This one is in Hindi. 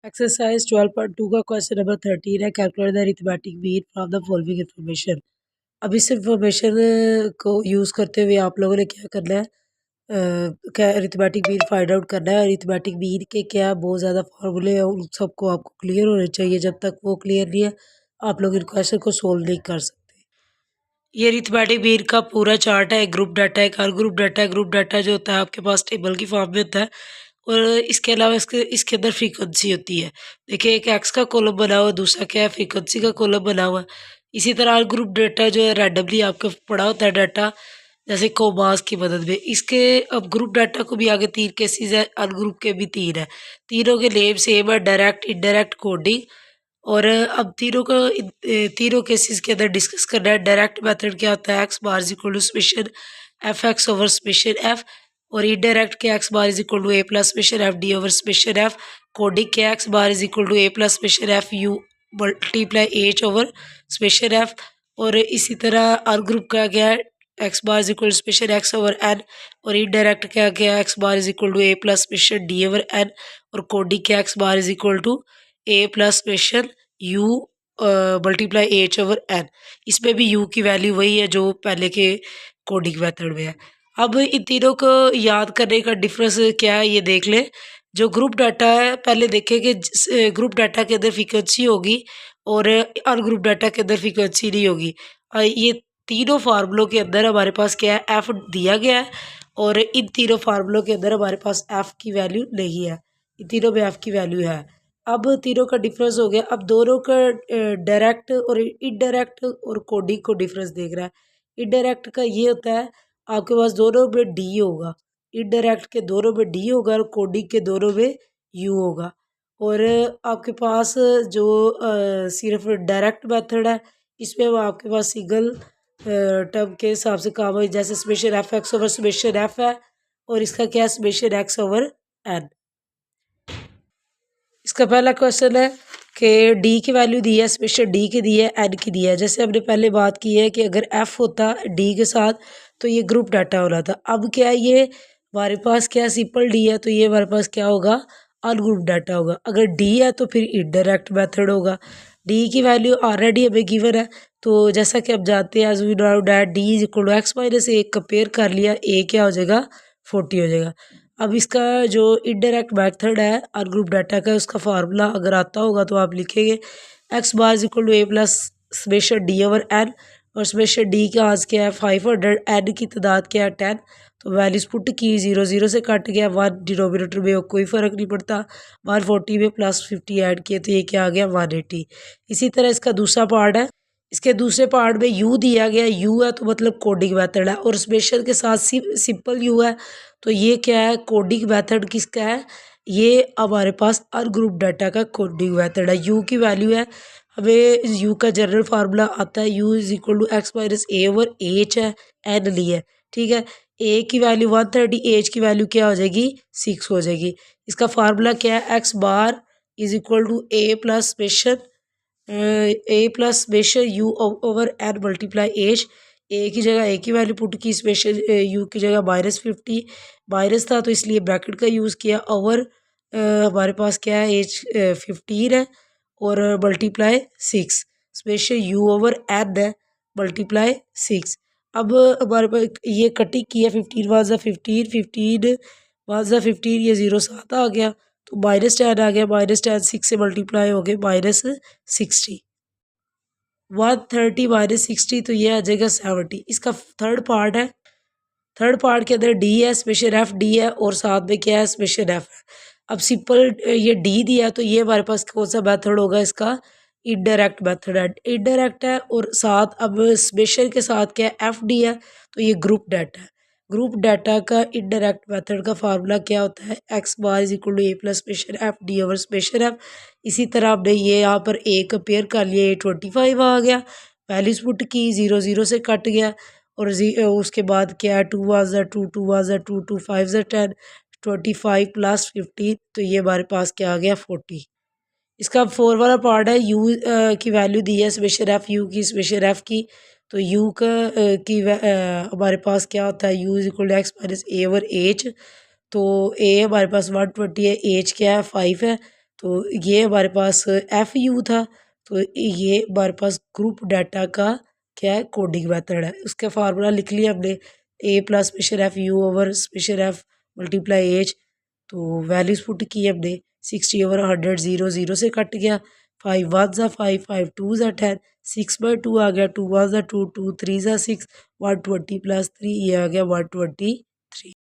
एक्सरसाइज 12.2 का क्वेश्चन नंबर 13 है। Calculate the arithmetic mean from the following information. अब इस इन्फॉर्मेशन को यूज़ करते हुए आप लोगों ने क्या करना है, क्या अरिथमेटिक मीन फाइंड आउट करना है। अरिथमेटिक मीन के क्या बहुत ज़्यादा फार्मूले हैं, उन सबको आपको क्लियर होने चाहिए। जब तक वो क्लियर नहीं है आप लोग इन क्वेश्चन को सोल्व नहीं कर सकते। ये अरिथमेटिक मीन का पूरा चार्ट है। एक ग्रुप डाटा है, एक हर ग्रुप डाटा है। ग्रुप डाटा जो होता है आपके पास टेबल की फॉर्म में होता है और इसके अलावा इसके अंदर फ्रीक्वेंसी होती है। देखिए एक एक्स का कॉलम बना हुआ है, दूसरा क्या है फ्रीक्वेंसी का कॉलम बना हुआ है। इसी तरह हर ग्रुप डाटा जो है रैंडमली आपको पड़ा होता है डाटा, जैसे कोमास की मदद में। इसके अब ग्रुप डाटा को भी आगे 3 केसेस है, अनग्रुप के भी 3 है। तीनों के नेम सेम है, डायरेक्ट इनडायरेक्ट कोडिंग। और अब तीनों केसेस के अंदर डिस्कस करना है। डायरेक्ट मेथड क्या होता है, x bar is equal to summation f x over summation f. और इनडायरेक्ट के x bar is equal to A plus summation f d over summation f. Coding के x bar is equal to A plus summation f u multiply H over summation f. और इसी तरह आर ग्रुप का क्या है, x bar is equal to summation x over N. और इनडायरेक्ट क्या गया, x bar is equal to A plus summation D over N. और कोडिंग के x bar is equal to A plus summation U multiply H over N. इसमें भी यू की वैल्यू वही है जो पहले के कोडिंग मेथड में है। अब इन तीनों को याद करने का डिफरेंस क्या है ये देख लें। जो ग्रुप डाटा है पहले देखें कि ग्रुप डाटा के अंदर फ्रीक्वेंसी होगी और अनग्रुप डाटा के अंदर फ्रीक्वेंसी नहीं होगी। ये तीनों फार्मूलों के अंदर हमारे पास क्या है, एफ दिया गया है और इन तीनों फार्मूलों के अंदर हमारे पास एफ की वैल्यू नहीं है। इन तीनों में एफ की वैल्यू है। अब तीनों का डिफरेंस हो गया। अब दोनों का डायरेक्ट और इनडायरेक्ट और कोडिंग को डिफरेंस देख रहा है। इनडायरेक्ट का ये होता है आपके पास दोनों में डी होगा, इनडायरेक्ट के दोनों में डी होगा और कोडिंग के दोनों में यू होगा। और आपके पास जो सिर्फ डायरेक्ट मेथड है इसमें वो आपके पास सिंगल टर्म के हिसाब से काम है, जैसे summation f x over summation F है और इसका क्या है समेशन एक्स ओवर एन। इसका पहला क्वेश्चन है कि डी की वैल्यू दी है, स्पेशल डी की दी है, एन की दी है। जैसे हमने पहले बात की है कि अगर एफ होता डी के साथ तो ये ग्रुप डाटा होना था। अब क्या है, ये हमारे पास क्या सिंपल डी है तो ये हमारे पास क्या होगा, अनग्रुप डाटा होगा। अगर डी है तो फिर इनडायरेक्ट मेथड होगा। डी की वैल्यू ऑलरेडी हमें गिवन है तो जैसा कि आप जानते हैं as we know that d is equal to x minus a, compare कर लिया, ए क्या हो जाएगा 40 हो जाएगा। अब इसका जो इनडायरेक्ट मेथड है अनग्रुप डाटा का, उसका फार्मूला अगर आता होगा तो आप लिखेंगे x bar is equal to A plus summation D over N. और समेशन डी का आज क्या है 500, एन की तादाद क्या है 10। तो वैल्यूज पुट की 0 0 से कट गया, 1 डिनोमिनेटर में कोई फ़र्क नहीं पड़ता। 140 में प्लस 50 ऐड किए तो ये क्या आ गया 180। इसी तरह इसका दूसरा पार्ट है, इसके दूसरे पार्ट में यू दिया गया, यू है तो मतलब कोडिंग मेथड है और समेशन के साथ सिंपल यू है तो ये क्या है कोडिंग मेथड किसका है, ये हमारे पास अनग्रुप डाटा का कोडिंग मेथड है। यू की वैल्यू है, हमें यू का जनरल फार्मूला आता है, u is equal to x minus a over h है, एन ली है, ठीक है। ए की वैल्यू 130, एच की वैल्यू क्या हो जाएगी 6 हो जाएगी। इसका फार्मूला क्या है, x bar is equal to A plus summation u over n multiply h. A की जगह ए की वैल्यू पुट की, स्पेशल यू की जगह -50 माइनस था तो इसलिए ब्रैकेट का यूज़ किया। ओवर हमारे पास क्या है एज 15 है और multiply 6, special u over n है मल्टीप्लाई 6। अब हमारे पास ये कटिंग किया, 15 वन ज़ा 15, 15 वन ज़ा 15, ये 0 7 आ गया तो -10 आ गया, -10 6 से मल्टीप्लाई हो गए -60। 130 -60 तो ये आ जाएगा 70। इसका थर्ड पार्ट है, थर्ड पार्ट के अंदर डी है, स्पेशल एफ डी है और साथ में क्या है स्पेशल एफ है। अब सिंपल ये डी दिया तो ये हमारे पास कौन सा मेथड होगा, इसका इनडायरेक्ट मेथड है, इनडायरेक्ट है। और साथ अब स्पेशल के साथ क्या है एफ डी है तो ये ग्रुप डाटा है। ग्रुप डाटा का इनडायरेक्ट मेथड का फार्मूला क्या होता है, x bar is equal to A plus special f d over special f. इसी तरह हमने ये यहाँ पर ए कंपेयर कर लिया, 25 आ गया, वैल्यूज पुट की, 0 0 से कट गया और उसके बाद क्या है 2 वन ज़ा 2, 2 वन ज़ा 2, 2 5 ज़ा 10, 25 प्लस 15 तो ये हमारे पास क्या आ गया 40। इसका 4 वाला पार्ट है, यू की वैल्यू दी है स्पेशल एफ, यू की स्पेशल एफ की। तो यू का हमारे पास क्या होता है, u is equal to x minus a over h. तो ए हमारे पास 120 है, एच क्या है 5 है तो ये हमारे पास एफ यू था। तो ये हमारे पास ग्रुप डाटा का क्या है, कोडिंग मेथड है। उसका फार्मूला लिख लिया हमने, a plus special f u over special f multiply h. तो वैल्यूज पुट की हमने, 60 ओवर 100, 0 0 से कट गया, 5 1 ज़ा 5, 5 2 ज़ा 10, 6/2 आ गया, 2 1 ज़ा 2, 2 3 ज़ा 6, 120 + 3 ये आ गया 123।